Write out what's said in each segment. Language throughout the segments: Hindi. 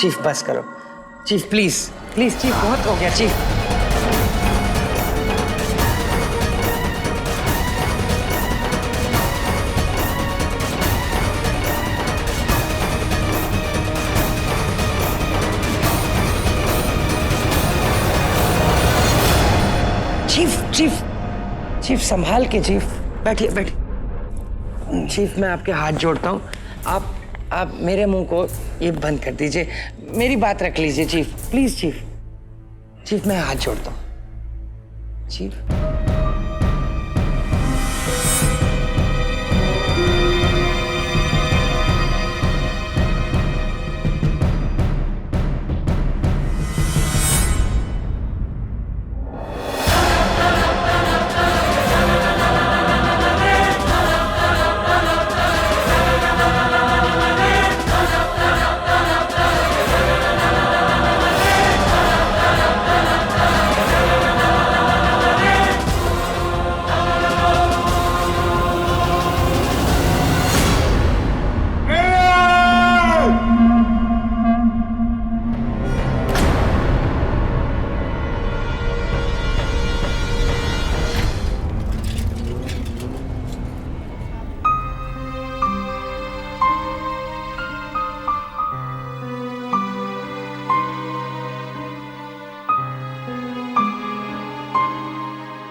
चीफ बस करो चीफ, प्लीज प्लीज चीफ, बहुत हो गया चीफ। चीफ चीफ चीफ संभाल के चीफ, बैठिए बैठिए। चीफ मैं आपके हाथ जोड़ता हूँ, आप मेरे मुंह को ये बंद कर दीजिए, मेरी बात रख लीजिए चीफ, प्लीज चीफ। चीफ मैं हाथ जोड़ता हूँ चीफ।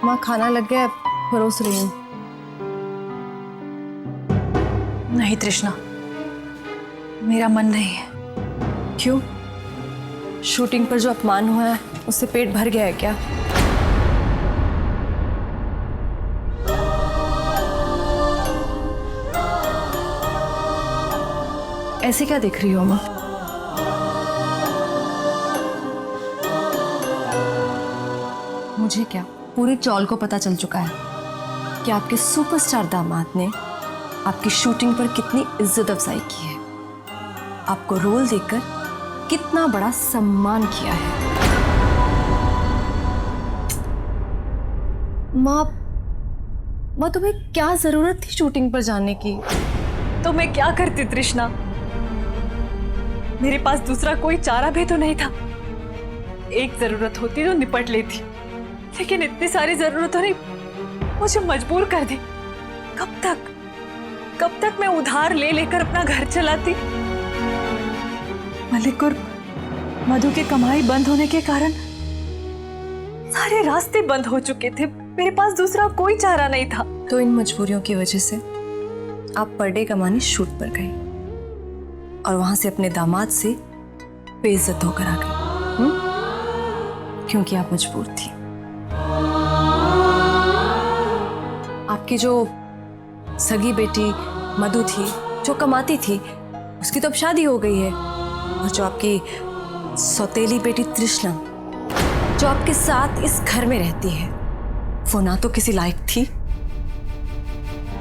माँ खाना लग गया, परोस रही हूँ। नहीं तृष्णा, मेरा मन नहीं है। क्यों? शूटिंग पर जो अपमान हुआ है उससे पेट भर गया है क्या? ऐसे क्या देख रही हो माँ? मुझे क्या, पूरी चौल को पता चल चुका है कि आपके सुपरस्टार दामाद ने आपकी शूटिंग पर कितनी इज्जत अफजाई की है, आपको रोल देकर कितना बड़ा सम्मान किया है। माँ तुम्हें क्या जरूरत थी शूटिंग पर जाने की? तो मैं क्या करती तृष्णा? मेरे पास दूसरा कोई चारा भी तो नहीं था। एक जरूरत होती तो निपट लेती, लेकिन इतनी सारी जरूरतों ने मुझे मजबूर कर दी। कब तक मैं उधार ले लेकर अपना घर चलाती? मलिक और मधु की कमाई बंद होने के कारण सारे रास्ते बंद हो चुके थे। मेरे पास दूसरा कोई चारा नहीं था। तो इन मजबूरियों की वजह से आप पर डे कमाने शूट पर गई और वहां से अपने दामाद से बेइज्जत होकर आ गई, क्योंकि आप मजबूर थी। आपकी जो सगी बेटी मधु थी, जो कमाती थी, उसकी तो अब शादी हो गई है। और जो आपकी सौतेली बेटी तृष्णा, जो आपके साथ इस घर में रहती है, वो ना तो किसी लायक थी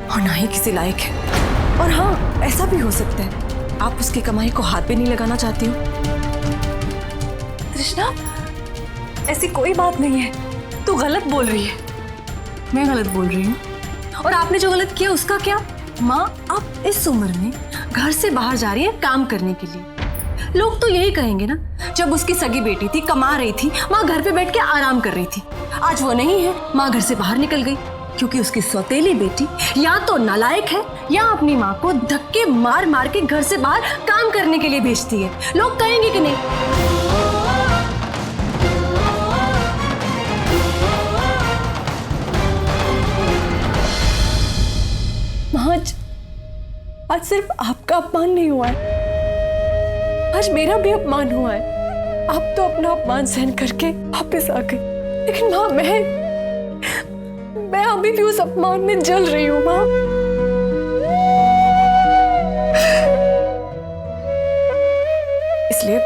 और ना ही किसी लायक है। और हाँ, ऐसा भी हो सकता है आप उसकी कमाई को हाथ भी नहीं लगाना चाहती हो। तृष्णा, ऐसी कोई बात नहीं है, तू गलत बोल रही है। मैं गलत बोल रही हूँ? और आपने जो गलत किया उसका क्या? माँ, आप इस उम्र में घर से बाहर जा रही है काम करने के लिए। लोग तो यही कहेंगे ना, जब उसकी सगी बेटी थी, कमा रही थी, माँ घर पे बैठ के आराम कर रही थी। आज वो नहीं है, माँ घर से बाहर निकल गई क्योंकि उसकी सौतेली बेटी या तो नालायक है या अपनी माँ को धक्के मार मार के घर से बाहर काम करने के लिए भेजती है। लोग कहेंगे कि नहीं? आज सिर्फ आपका अपमान नहीं हुआ है, आज मेरा भी अपमान हुआ है। आप तो अपना अपमान सहन करके वापस आ गई, लेकिन माँ, मैं अभी भी उस अपमान में जल रही हूँ माँ। इसलिए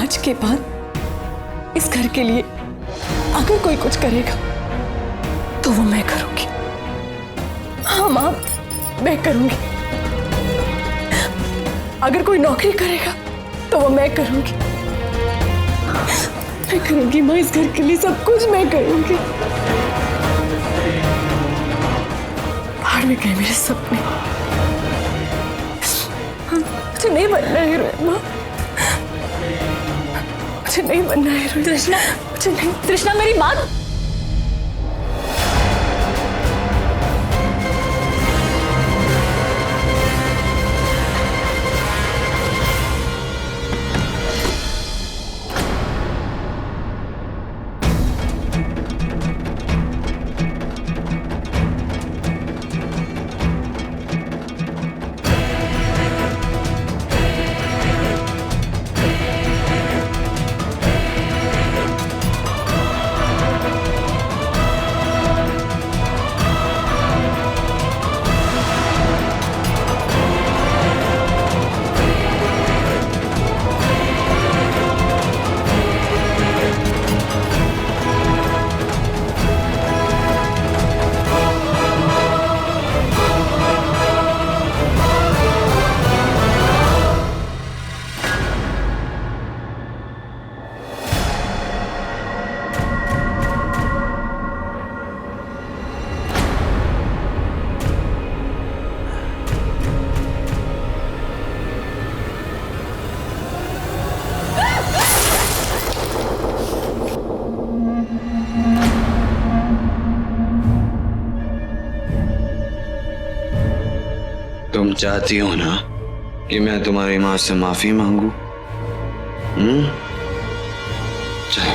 आज के बाद इस घर के लिए अगर कोई कुछ करेगा तो वो मैं करूंगी। हाँ माँ, मैं करूंगी। अगर कोई नौकरी करेगा तो वो मैं करूंगी। मैं करूंगी माँ, इस घर के लिए सब कुछ मैं करूंगी। भाड़ में गए मेरे सपने। मुझे नहीं बनना है हीरोइन माँ, मुझे नहीं बनना है हीरोइन। तृष्णा, मुझे नहीं। तृष्णा मेरी बात। तुम चाहती हो ना कि मैं तुम्हारी माँ से माफी मांगू? चलो,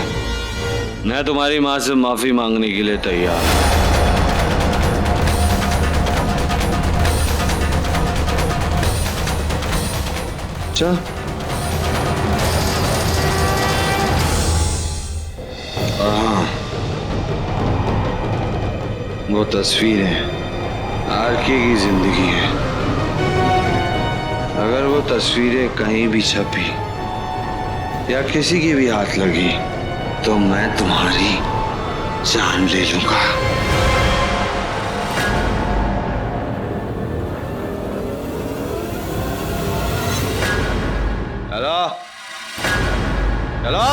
मैं तुम्हारी माँ से माफी मांगने के लिए तैयार हूं। चल। हाँ, वो तस्वीरें आरके की जिंदगी है। अगर वो तस्वीरें कहीं भी छपी या किसी की भी हाथ लगी तो मैं तुम्हारी जान ले लूंगा। हेलो हेलो,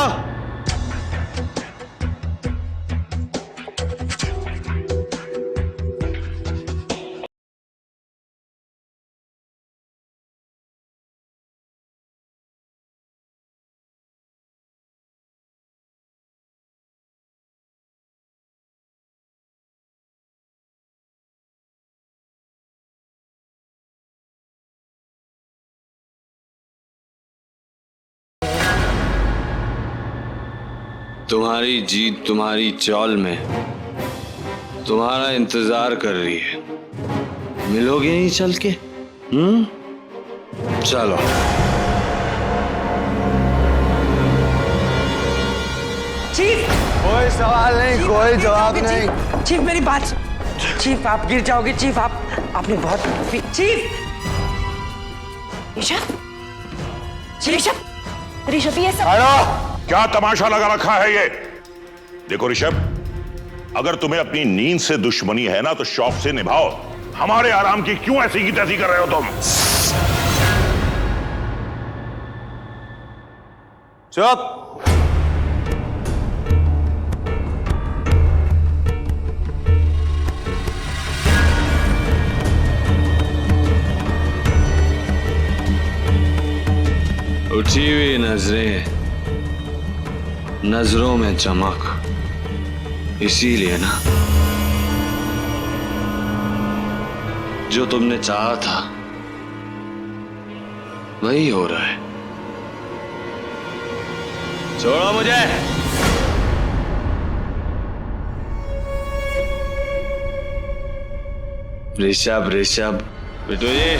तुम्हारी जीत तुम्हारी चौल में तुम्हारा इंतजार कर रही है। मिलोगे नहीं चल के? चलो। चीफ, कोई सवाल नहीं, चीफ, कोई आप गिर जवाब जाओगे, नहीं। चीफ मेरी बात। चीफ आप गिर जाओगे। चीफ आपने बहुत चीफ। ऋषभ, ऋषभ ये सब हेलो, क्या तमाशा लगा रखा है ये? देखो ऋषभ, अगर तुम्हें अपनी नींद से दुश्मनी है ना तो शौक से निभाओ। हमारे आराम की क्यों ऐसी की तैसी कर रहे हो तुम? चुप। उठी हुई नजरें, नजरों में चमक, इसीलिए ना जो तुमने चाहा था वही हो रहा है। छोड़ो मुझे। ऋषभ, ऋषभ, बिट्टू जी,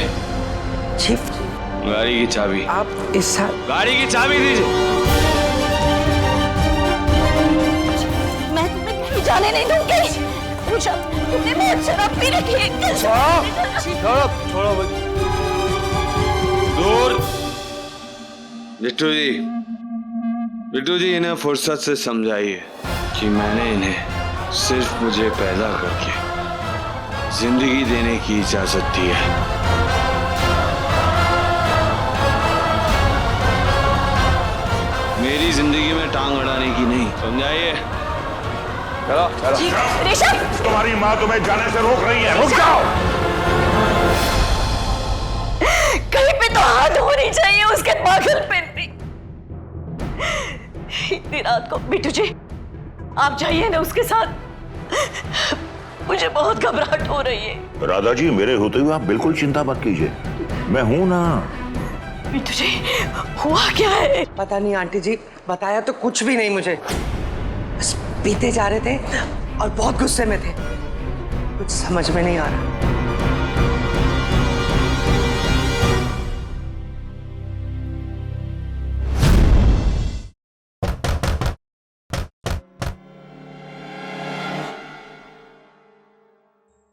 चीफ गाड़ी की चाबी। आप इस साथ गाड़ी की चाबी दीजिए। मैं तुम्हें कहीं जाने नहीं दूंगी। ऋषभ, तुमने बहुत शराब पी रखी है। छोड़ो, छोड़ो मुझे। दूर। बिट्टू जी इन्हें फुर्सत से समझाइए कि मैंने इन्हें सिर्फ मुझे पैदा करके जिंदगी देने की इजाजत दी है। मेरी जिंदगी में टांग अड़ाने की नहीं, समझाइए। चलो चलो। ऋषभ, तुम्हारी माँ तुम्हें जाने से रोक रही है, रुक जाओ। कहीं पे तो हाथ होनी चाहिए उसके पागलपन पे। इतनी रात को बिट्टू जी आप जाइए ना उसके साथ, मुझे बहुत घबराहट हो रही है। राधा जी, मेरे होते हुए आप बिल्कुल चिंता मत कीजिए, मैं हूं ना। बिट्टू जी हुआ क्या है? पता नहीं आंटी जी, बताया तो कुछ भी नहीं मुझे। बस पीते जा रहे थे और बहुत गुस्से में थे, कुछ समझ में नहीं आ रहा।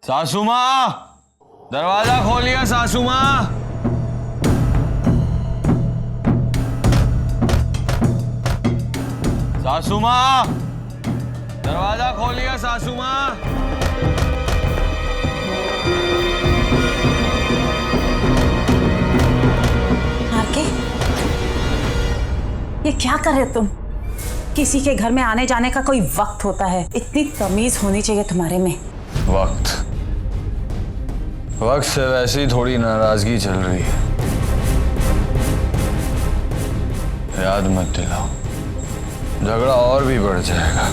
सासू माँ, दरवाजा खोलिए सासू माँ। सासू माँ, दरवाजा खोलिए सासू माँ। आरके, ये क्या कर रहे हो तुम? किसी के घर में आने जाने का कोई वक्त होता है, इतनी तमीज होनी चाहिए तुम्हारे में। वक्त से वैसी थोड़ी नाराजगी चल रही है, याद मत दिलाओ, झगड़ा और भी बढ़ जाएगा।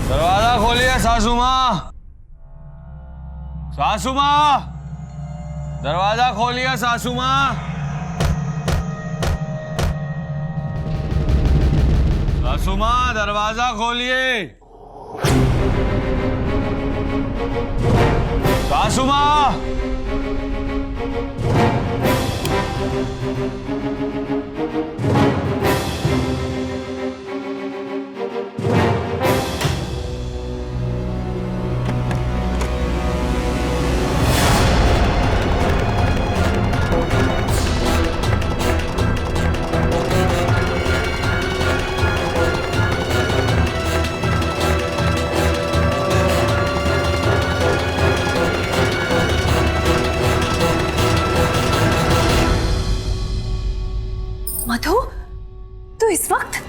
दरवाजा खोलिए सासू माँ। सासू माँ, दरवाजा खोलिए सासू माँ। सासू माँ, दरवाजा खोलिए। सासू माँ, मधु, तू इस वक्त?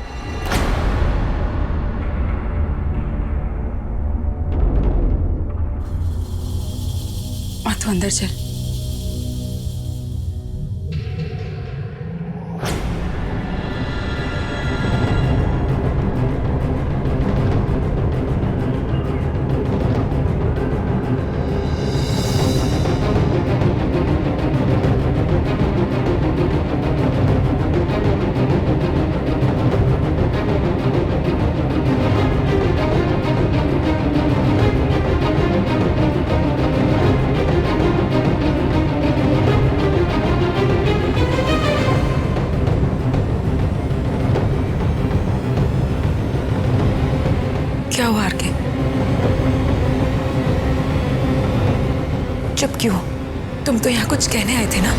तू अंदर चल। क्या हुआ आरके? चुप क्यों? तुम तो यहाँ कुछ कहने आए थे ना?